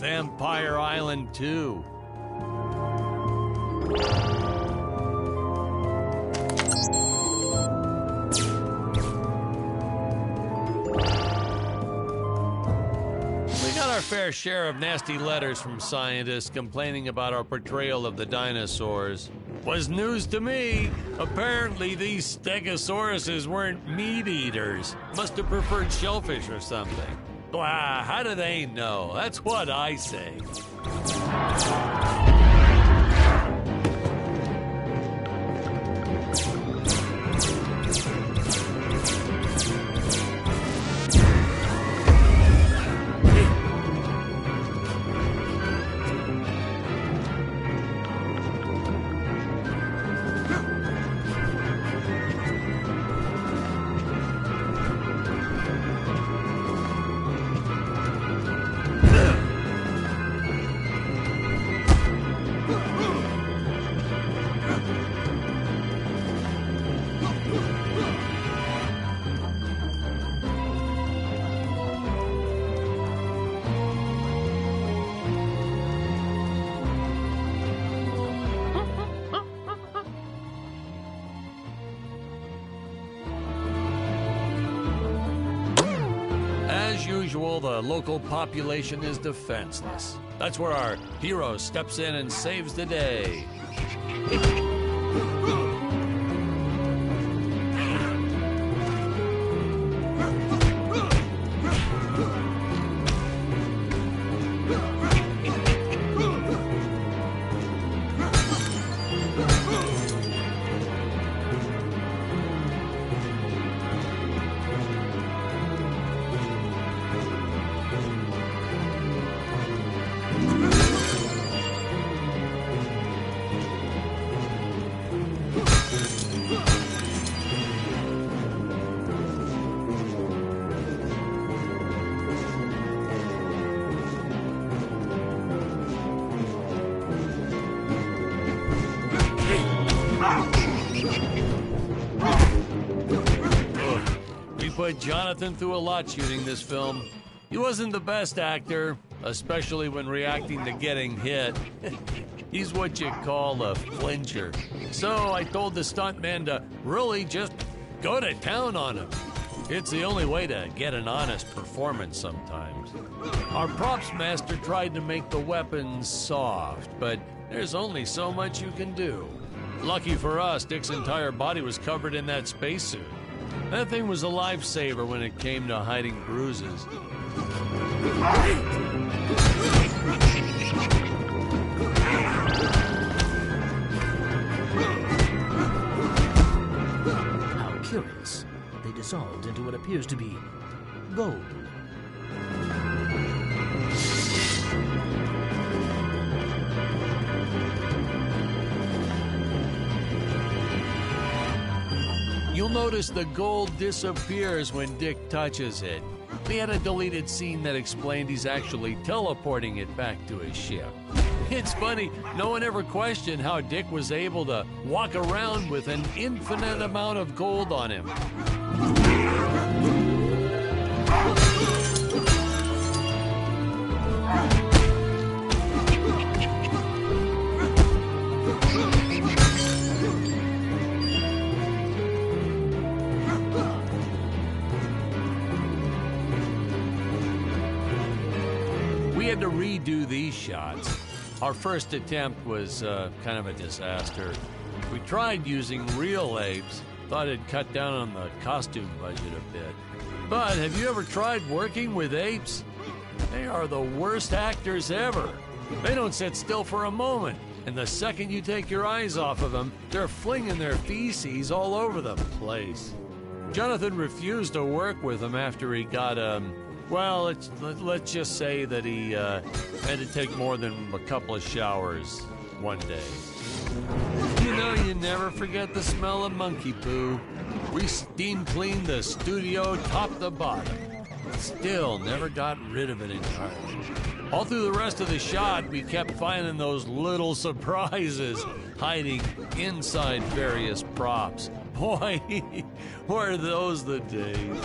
Vampire Island 2. Fair share of nasty letters from scientists complaining about our portrayal of the dinosaurs. Was news to me. Apparently these stegosauruses weren't meat eaters. Must have preferred shellfish or something. Wow, how do they know? That's what I say. As usual, the local population is defenseless. That's where our hero steps in and saves the day. We put Jonathan through a lot shooting this film. He wasn't the best actor, especially when reacting to getting hit. He's what you call a flincher. So I told the stuntman to really just go to town on him. It's the only way to get an honest performance sometimes. Our props master tried to make the weapons soft, but there's only so much you can do. Lucky for us, Dick's entire body was covered in that spacesuit. That thing was a lifesaver when it came to hiding bruises. How curious. They dissolved into what appears to be gold. You'll notice the gold disappears when Dick touches it. We had a deleted scene that explained he's actually teleporting it back to his ship. It's funny, no one ever questioned how Dick was able to walk around with an infinite amount of gold on him. We had to redo these shots. Our first attempt was kind of a disaster. We tried using real apes, thought it'd cut down on the costume budget a bit. But have you ever tried working with apes? They are the worst actors ever. They don't sit still for a moment, and the second you take your eyes off of them, they're flinging their feces all over the place. Jonathan refused to work with them after he got well, let's just say that he had to take more than a couple of showers one day. You know, you never forget the smell of monkey poo. We steam cleaned the studio top to bottom. Still never got rid of it entirely. All through the rest of the shot, we kept finding those little surprises hiding inside various props. Boy, were those the days.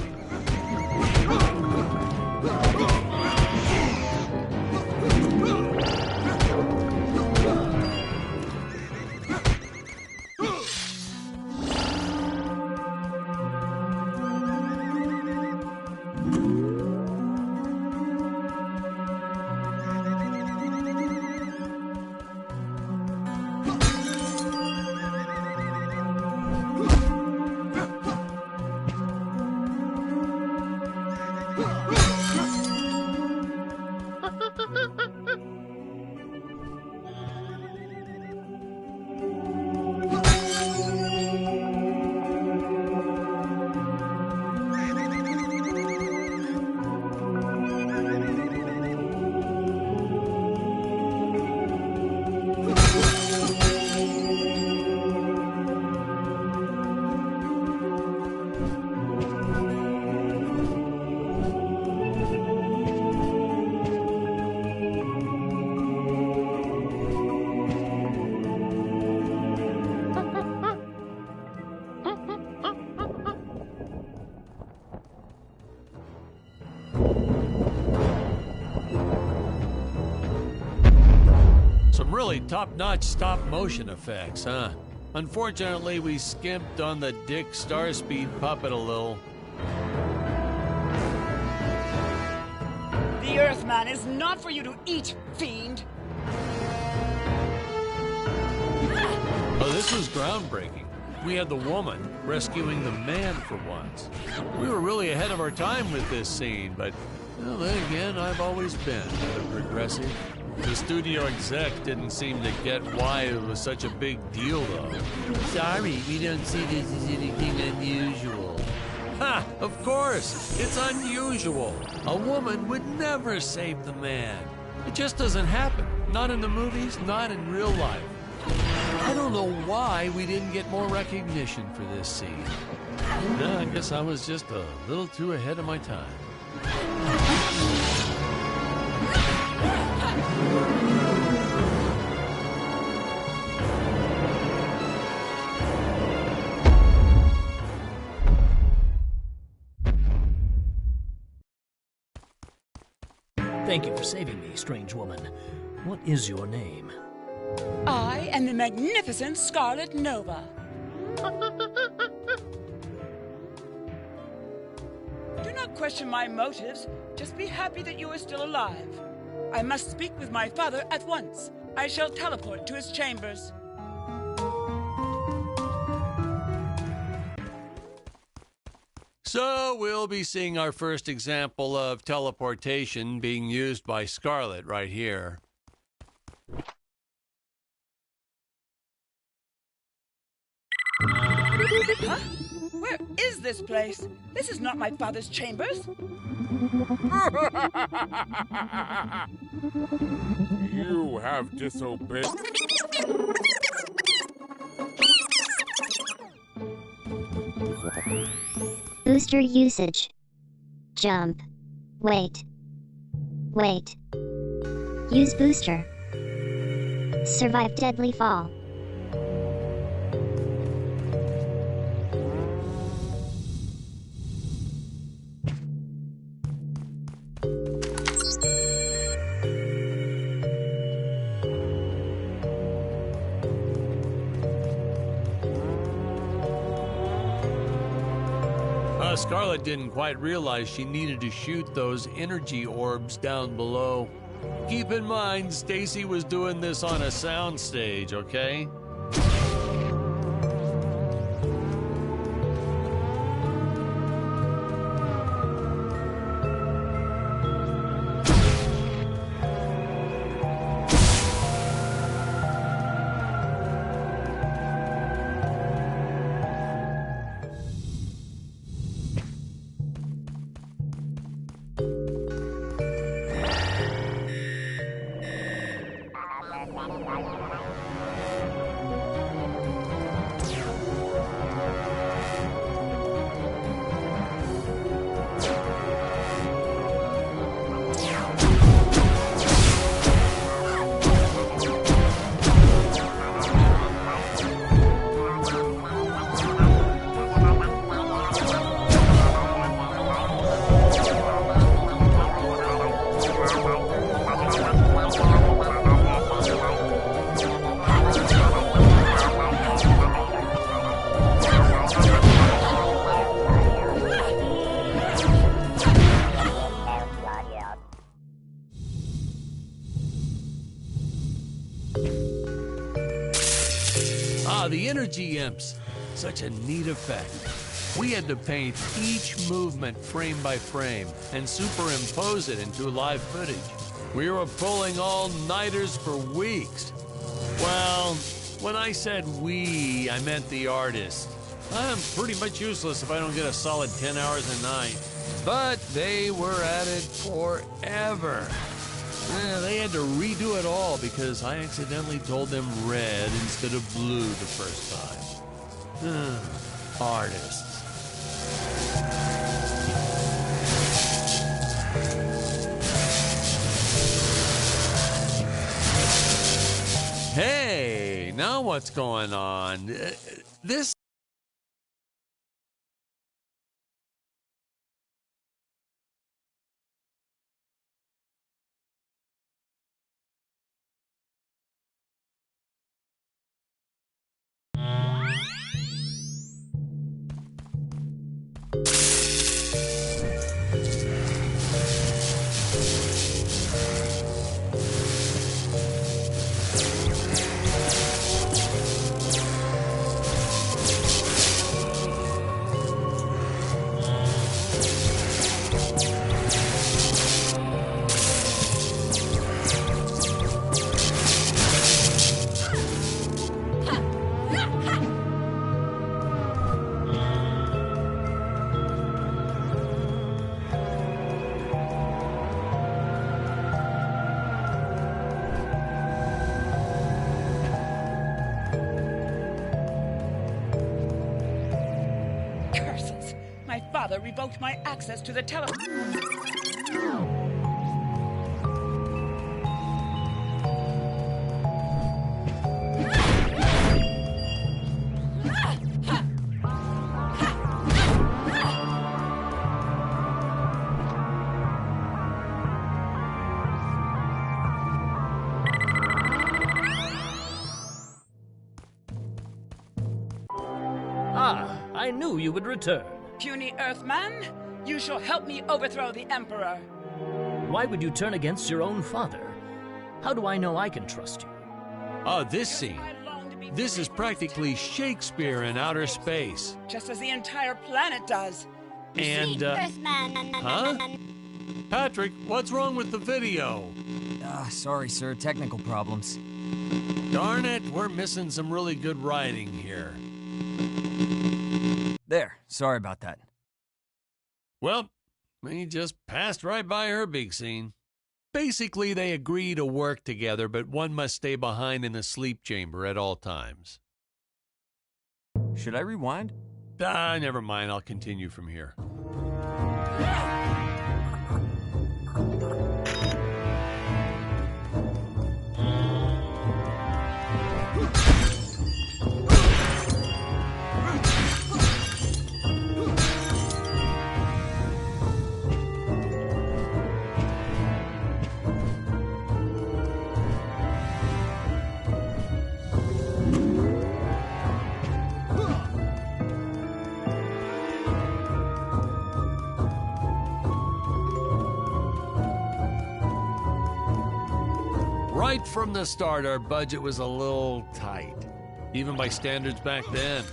Some really top-notch stop-motion effects, huh? Unfortunately, we skimped on the Dick Starspeed puppet a little. The Earthman is not for you to eat, fiend! Oh, this was groundbreaking. We had the woman rescuing the man for once. We were really ahead of our time with this scene, but well, then again, I've always been a bit progressive. The studio exec didn't seem to get why it was such a big deal, though. Sorry, we don't see this as anything unusual. Ha! Of course! It's unusual. A woman would never save the man. It just doesn't happen. Not in the movies, not in real life. I don't know why we didn't get more recognition for this scene. No, I guess I was just a little too ahead of my time. Thank you for saving me, strange woman. What is your name? I am the magnificent Scarlet Nova. Do not question my motives. Just be happy that you are still alive. I must speak with my father at once. I shall teleport to his chambers. So we'll be seeing our first example of teleportation being used by Scarlet right here. Huh? Where is this place? This is not my father's chambers. You have disobeyed. Booster usage. Jump. Wait. Wait. Use booster. Survive deadly fall. Scarlet didn't quite realize she needed to shoot those energy orbs down below. Keep in mind, Stacy was doing this on a soundstage, okay? The energy imps. Such a neat effect. We had to paint each movement frame by frame and superimpose it into live footage. We were pulling all-nighters for weeks. Well, when I said we, I meant the artist. I'm pretty much useless if I don't get a solid 10 hours a night. But they were at it forever. They had to redo it all because I accidentally told them red instead of blue the first time. Artists. Hey, now what's going on? This father revoked my access to the telephone. Ah, I knew you would return. Puny Earthman, you shall help me overthrow the Emperor. Why would you turn against your own father? How do I know I can trust you? Oh, this scene. This is practically Shakespeare in outer space. Just as the entire planet does. And, Earthman. huh? Patrick, what's wrong with the video? Sorry, sir. Technical problems. Darn it, we're missing some really good writing here. There. Sorry about that. Well, we just passed right by her big scene. Basically, they agree to work together, but one must stay behind in the sleep chamber at all times. Should I rewind? Never mind. I'll continue from here. Right from the start, our budget was a little tight, even by standards back then.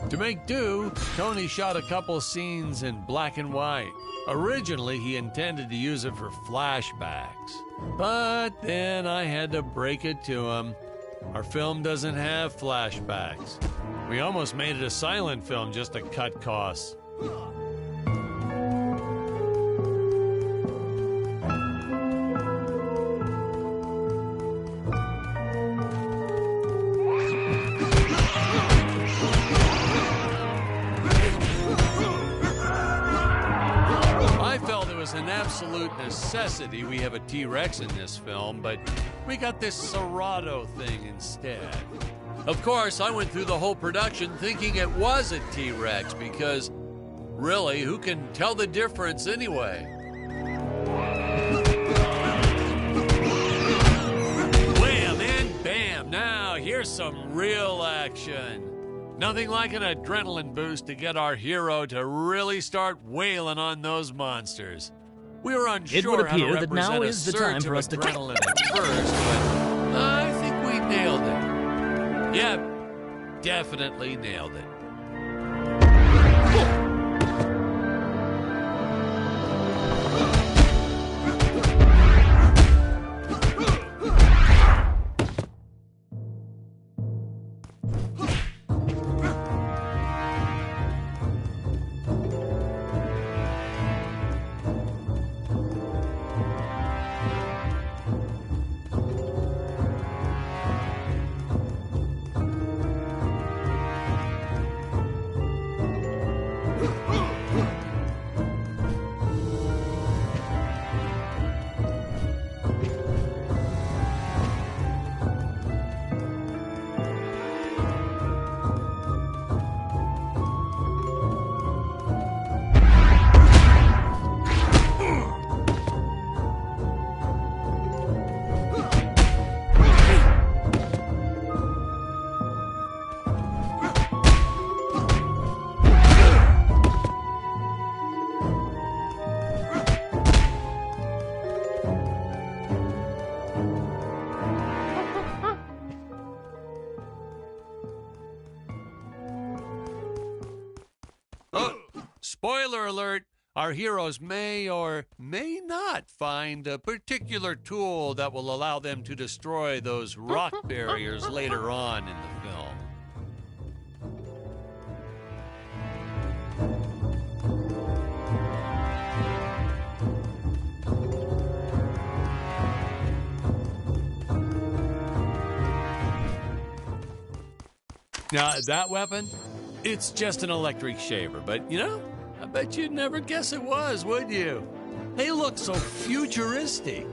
To make do, Tony shot a couple scenes in black and white. Originally, he intended to use it for flashbacks. But then I had to break it to him. Our film doesn't have flashbacks. We almost made it a silent film just to cut costs. An absolute necessity we have a T-Rex in this film, but we got this Serato thing instead. Of course, I went through the whole production thinking it was a T-Rex because, really, who can tell the difference anyway? Wham and bam! Now, here's some real action. Nothing like an adrenaline boost to get our hero to really start wailing on those monsters. We were unsure It would how to appear that represent now a is the surge time for of us to... adrenaline at first, but I think we nailed it. Yep, definitely nailed it. Spoiler alert, our heroes may or may not find a particular tool that will allow them to destroy those rock barriers later on in the film. Now, that weapon, it's just an electric shaver, but, you know, Bet you'd never guess it was, would you? They look so futuristic.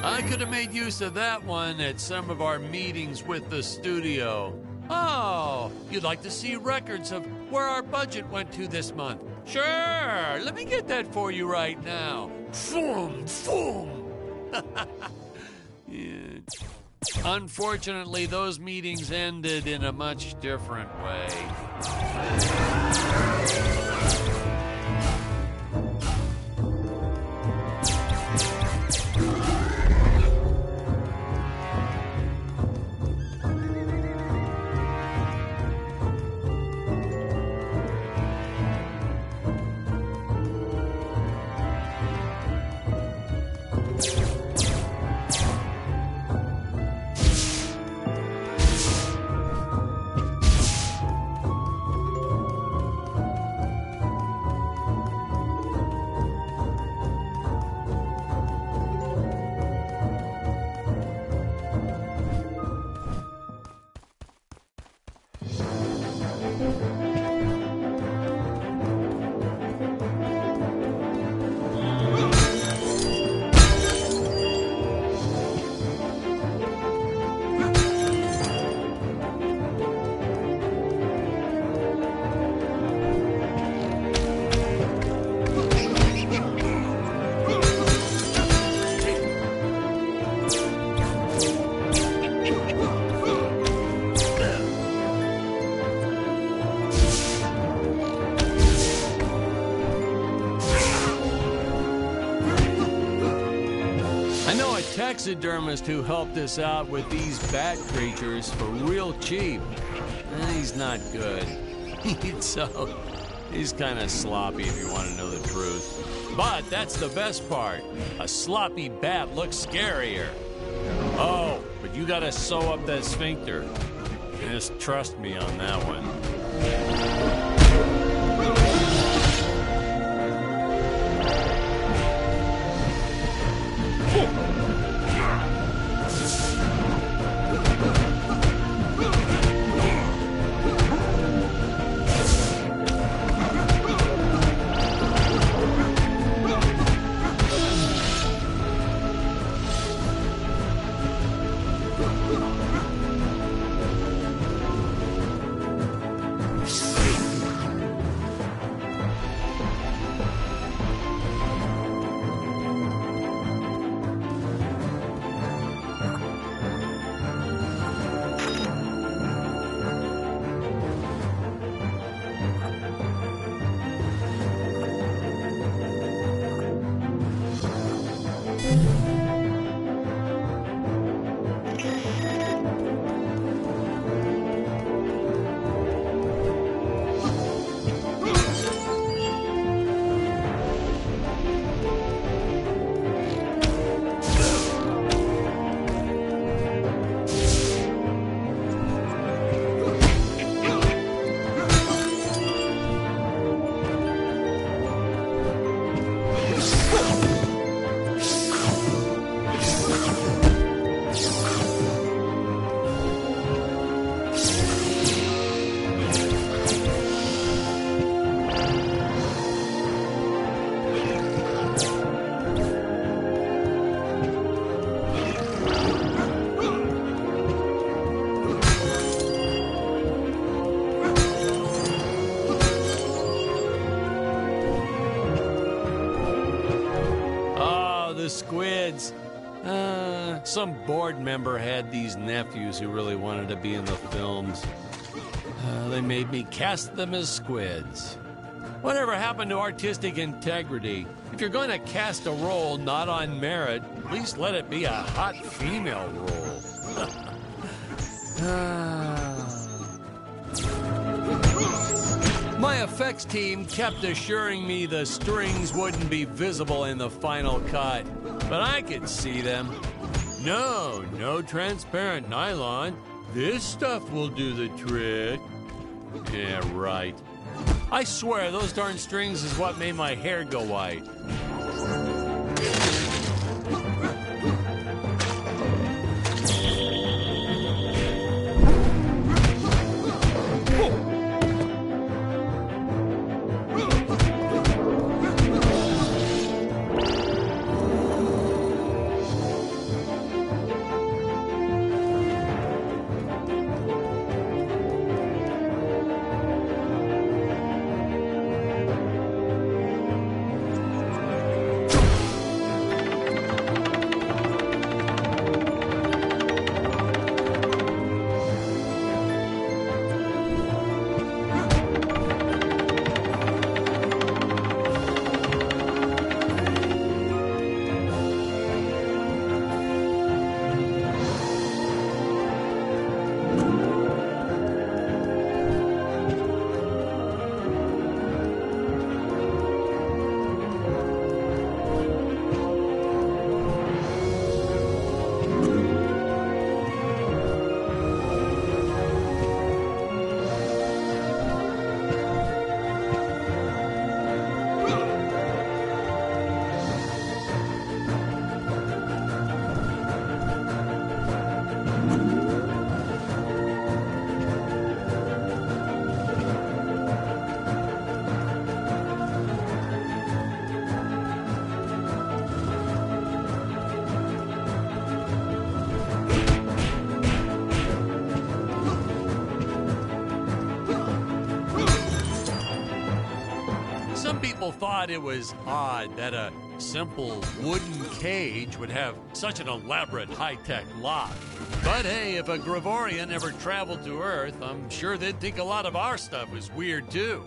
I could have made use of that one at some of our meetings with the studio. Oh, you'd like to see records of where our budget went to this month? Sure, let me get that for you right now. Foom, foom. Yeah. Unfortunately, those meetings ended in a much different way. Taxidermist who helped us out with these bat creatures for real cheap. He's not good. He's kind of sloppy if you want to know the truth. But that's the best part. A sloppy bat looks scarier. Oh, but you gotta sew up that sphincter. Just trust me on that one. squids. Some board member had these nephews who really wanted to be in the films. They made me cast them as squids. Whatever happened to artistic integrity? If you're going to cast a role not on merit, at least let it be a hot female role. My effects team kept assuring me the strings wouldn't be visible in the final cut, but I could see them. No transparent nylon. This stuff will do the trick. Yeah, right. I swear those darn strings is what made my hair go white. People thought it was odd that a simple wooden cage would have such an elaborate high-tech lock. But hey, if a Gravorian ever traveled to Earth, I'm sure they'd think a lot of our stuff was weird too.